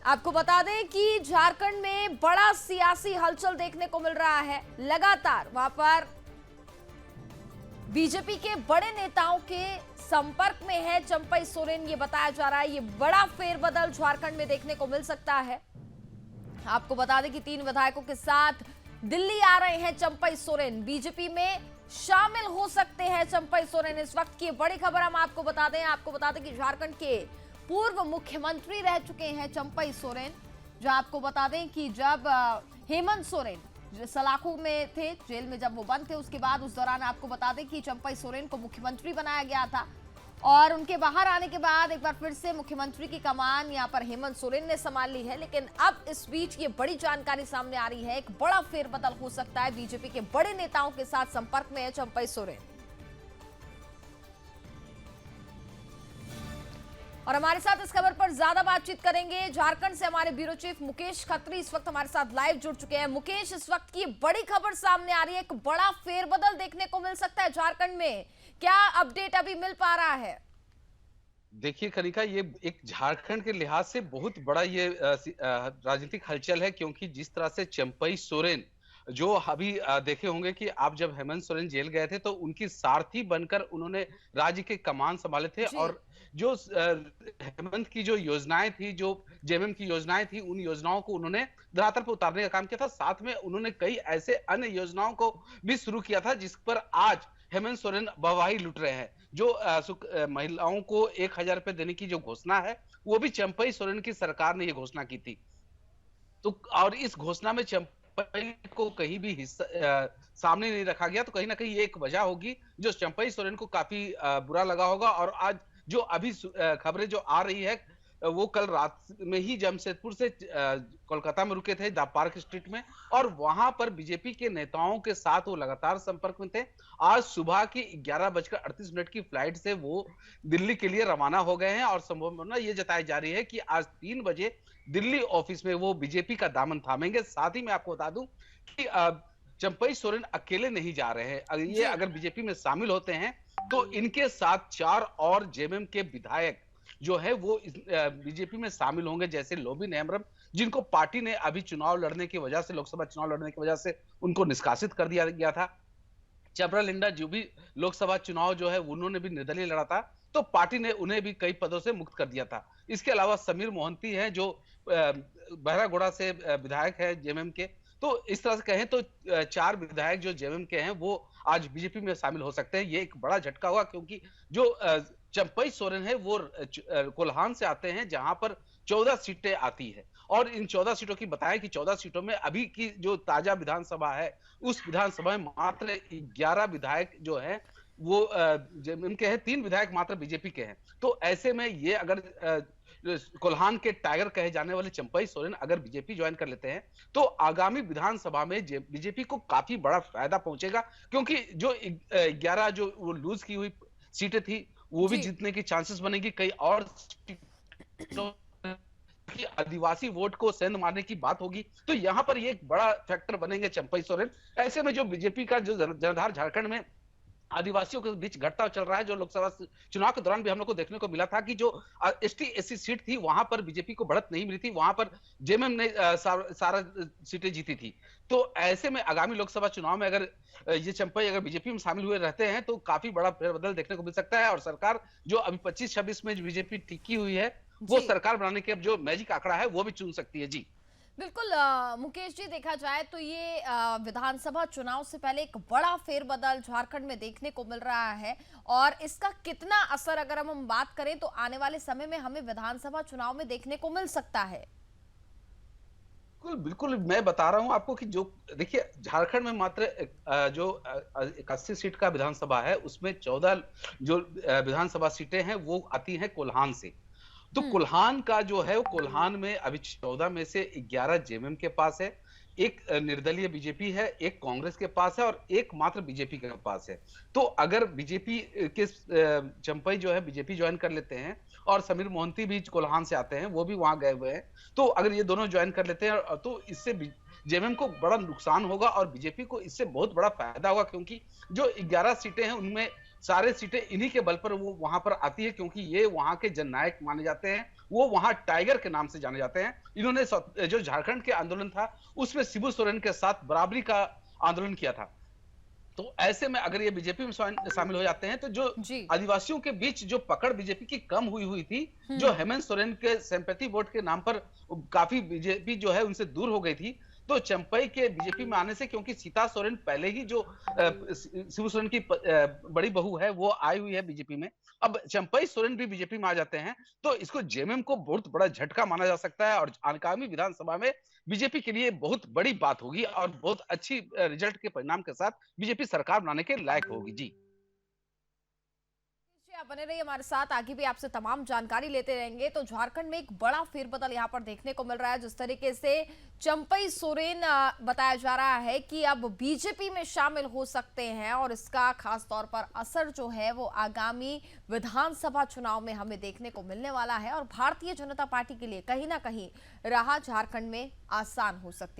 आपको बता दें कि झारखंड में बड़ा सियासी हलचल देखने को मिल रहा है। लगातार वहां पर बीजेपी के बड़े नेताओं के संपर्क में है चंपई सोरेन। ये बताया जा रहा है ये बड़ा फेरबदल झारखंड में देखने को मिल सकता है। आपको बता दें कि 3 विधायकों के साथ दिल्ली आ रहे हैं चंपई सोरेन। बीजेपी में शामिल हो सकते हैं चंपई सोरेन। इस वक्त की बड़ी खबर हम आपको बता दें कि झारखंड के पूर्व मुख्यमंत्री रह चुके हैं चंपई सोरेन। जो आपको बता दें कि जब हेमंत सोरेन सलाखों में थे, जेल में जब वो बंद थे, उसके बाद उस दौरान आपको बता दें कि चंपई सोरेन को मुख्यमंत्री बनाया गया था और उनके बाहर आने के बाद एक बार फिर से मुख्यमंत्री की कमान यहां पर हेमंत सोरेन ने संभाल ली है। लेकिन अब इस बीच ये बड़ी जानकारी सामने आ रही है, एक बड़ा फेरबदल हो सकता है। बीजेपी के बड़े नेताओं के साथ संपर्क में है चंपई सोरेन। और हमारे साथ इस खबर पर ज्यादा बातचीत करेंगे झारखंड से हमारे ब्यूरो चीफ मुकेश खत्री इस वक्त हमारे साथ लाइव जुड़ चुके हैं। मुकेश, इस वक्त की बड़ी खबर सामने आ रही है, एक बड़ा फेरबदल देखने को मिल सकता है झारखंड में। क्या अपडेट अभी मिल पा रहा है? देखिए कनिका, ये एक झारखंड के लिहाज से बहुत बड़ा ये राजनीतिक हलचल है, क्योंकि जिस तरह से चंपई सोरेन जो अभी देखे होंगे कि आप जब हेमंत सोरेन जेल गए थे तो उनकी सारथी बनकर उन्होंने राज्य के कमान संभाले थे। जी। और जो हेमंत की जो योजनाएं थी, जो जेएमएम की योजनाएं थी, उन योजनाओं को उन्होंने धरातल पर उतारने का काम किया था। साथ में उन्होंने कई ऐसे अन्य योजनाओं को भी शुरू किया था जिस पर आज हेमंत सोरेन वाहवाही लूट रहे हैं। जो महिलाओं को 1,000 रुपए देने की जो घोषणा है, वो भी चंपई सोरेन की सरकार ने ये घोषणा की थी। तो और इस घोषणा में चंपई को कहीं भी हिस्सा सामने नहीं रखा गया। तो कहीं ना कहीं ये एक वजह होगी जो चंपई सोरेन को काफी बुरा लगा होगा। और आज जो अभी खबरें जो आ रही है, वो कल रात में ही जमशेदपुर से कोलकाता में रुके थे, द पार्क स्ट्रीट में, और वहां पर बीजेपी के नेताओं के साथ वो लगातार संपर्क में थे। आज सुबह की 11:38 की फ्लाइट से वो दिल्ली के लिए रवाना हो गए हैं और संभावना ये जताई जा रही है कि आज 3 बजे दिल्ली ऑफिस में वो बीजेपी का दामन थामेंगे। साथ ही मैं आपको बता दूं कि चंपई सोरेन अकेले नहीं जा रहे हैं। ये जी। अगर बीजेपी में शामिल होते हैं तो इनके साथ 4 और जेएमएम के विधायक जो है वो बीजेपी में शामिल होंगे, जैसे लोबिन हेम्ब्रम, जिनको पार्टी ने अभी चुनाव लड़ने की वजह से, लोकसभा चुनाव लड़ने की वजह से उनको निष्कासित कर दिया गया था। चबरा लिंडा जो भी लोकसभा चुनाव जो है उन्होंने भी निर्दलीय लड़ा था, तो पार्टी ने उन्हें भी कई पदों से मुक्त कर दिया था। इसके अलावा समीर मोहंती है जो बहरागोड़ा से विधायक है जेएमएम के। तो इस तरह से कहें तो 4 विधायक जो जेएमएम के हैं वो आज बीजेपी में शामिल हो सकते हैं। ये एक बड़ा झटका हुआ, क्योंकि जो चंपई सोरेन है वो कोल्हान से आते हैं, जहां पर 14 सीटें आती है। और इन 14 सीटों की बताएं कि 14 सीटों में अभी की जो ताजा विधानसभा है, उस विधानसभा में मात्र 11 विधायक जो है वो इनके हैं, 3 विधायक मात्र बीजेपी के हैं। तो ऐसे में ये अगर कोल्हान के टाइगर कहे जाने वाले चंपई सोरेन अगर बीजेपी ज्वाइन कर लेते हैं तो आगामी विधानसभा में बीजेपी को काफी बड़ा फायदा पहुंचेगा, क्योंकि जो 11 जो वो लूज की हुई सीटें थी वो भी जी। जीतने की चांसेस बनेगी। कई और कि आदिवासी वोट को सेंध मारने की बात होगी, तो यहां पर ये एक बड़ा फैक्टर बनेंगे चंपई सोरेन। ऐसे में जो बीजेपी का जो जनाधार झारखंड में आदिवासियों के बीच घटता चल रहा है, जो लोकसभा चुनाव के दौरान भी हम लोग को देखने को मिला था कि जो एसटी एससी सीट थी वहां पर बीजेपी को बढ़त नहीं मिली थी, वहां पर जेएमएम ने सारा सीटें जीती थी। तो ऐसे में आगामी लोकसभा चुनाव में अगर ये चंपई अगर बीजेपी में शामिल हुए रहते हैं तो काफी बड़ा फेरबदल देखने को मिल सकता है। और सरकार जो अभी 25-26 में बीजेपी टिकी हुई है, वो जी सरकार बनाने के अब जो मैजिक आंकड़ा है वो भी चुन सकती है। जी बिल्कुल। मुकेश जी, देखा जाए तो ये विधानसभा चुनाव से पहले एक बड़ा फेरबदल झारखंड में देखने को मिल रहा है और इसका कितना असर अगर हम बात करें तो आने वाले समय में हमें विधानसभा चुनाव में देखने को मिल सकता है। बिल्कुल बिल्कुल, मैं बता रहा हूं आपको कि जो देखिए झारखंड में मात्र जो 81 सीट का विधानसभा है, उसमें 14 जो विधानसभा सीटें हैं वो आती हैं कोल्हान से। तो हम्म। कोल्हान का जो है, वो कोल्हान में अभी 14 में से 11 जेएमएम के पास है, एक निर्दलीय बीजेपी है, एक कांग्रेस के पास है और एक मात्र बीजेपी के पास है। तो अगर बीजेपी के चंपई जो है बीजेपी ज्वाइन कर लेते हैं और समीर मोहंती भी कोल्हान से आते हैं, वो भी वहां गए हुए हैं, तो अगर ये दोनों ज्वाइन कर लेते हैं तो इससे जेएमएम को बड़ा नुकसान होगा और बीजेपी को इससे बहुत बड़ा फायदा होगा, क्योंकि जो 11 सीटें हैं उनमें सारे सीटें इन्हीं के बल पर वो वहां पर आती है, क्योंकि ये वहां के जननायक माने जाते हैं वो वहां टाइगर के नाम से जाने जाते हैं। इन्होंने जो झारखंड के आंदोलन था उसमें शिबू सोरेन के साथ बराबरी का आंदोलन किया था। तो ऐसे में अगर ये बीजेपी में शामिल हो जाते हैं तो जो जी। आदिवासियों के बीच जो पकड़ बीजेपी की कम हुई हुई थी, जो हम्म। हेमंत सोरेन के सिंपैथी वोट के नाम पर काफी बीजेपी जो है उनसे दूर हो गई थी, तो चंपई के बीजेपी में आने से, क्योंकि सीता सोरेन पहले ही जो शिबू सोरेन की बड़ी बहू है वो आई हुई है बीजेपी में, अब चंपई सोरेन भी बीजेपी में आ जाते हैं, तो इसको जेएमएम को बहुत बड़ा झटका माना जा सकता है और आगामी विधानसभा में बीजेपी के लिए बहुत बड़ी बात होगी और बहुत अच्छी रिजल्ट के परिणाम के साथ बीजेपी सरकार बनाने के लायक होगी। जी जी, आप बने रहिए हमारे साथ, आगे भी आपसे तमाम जानकारी लेते रहेंगे। तो झारखंड में एक बड़ा फेरबदल यहां पर देखने को मिल रहा है। जिस तरीके से चंपई सोरेन बताया जा रहा है कि अब बीजेपी में शामिल हो सकते हैं और इसका खास तौर पर असर जो है वो आगामी विधानसभा चुनाव में हमें देखने को मिलने वाला है और भारतीय जनता पार्टी के लिए कहीं ना कहीं राह झारखंड में आसान हो सकती है।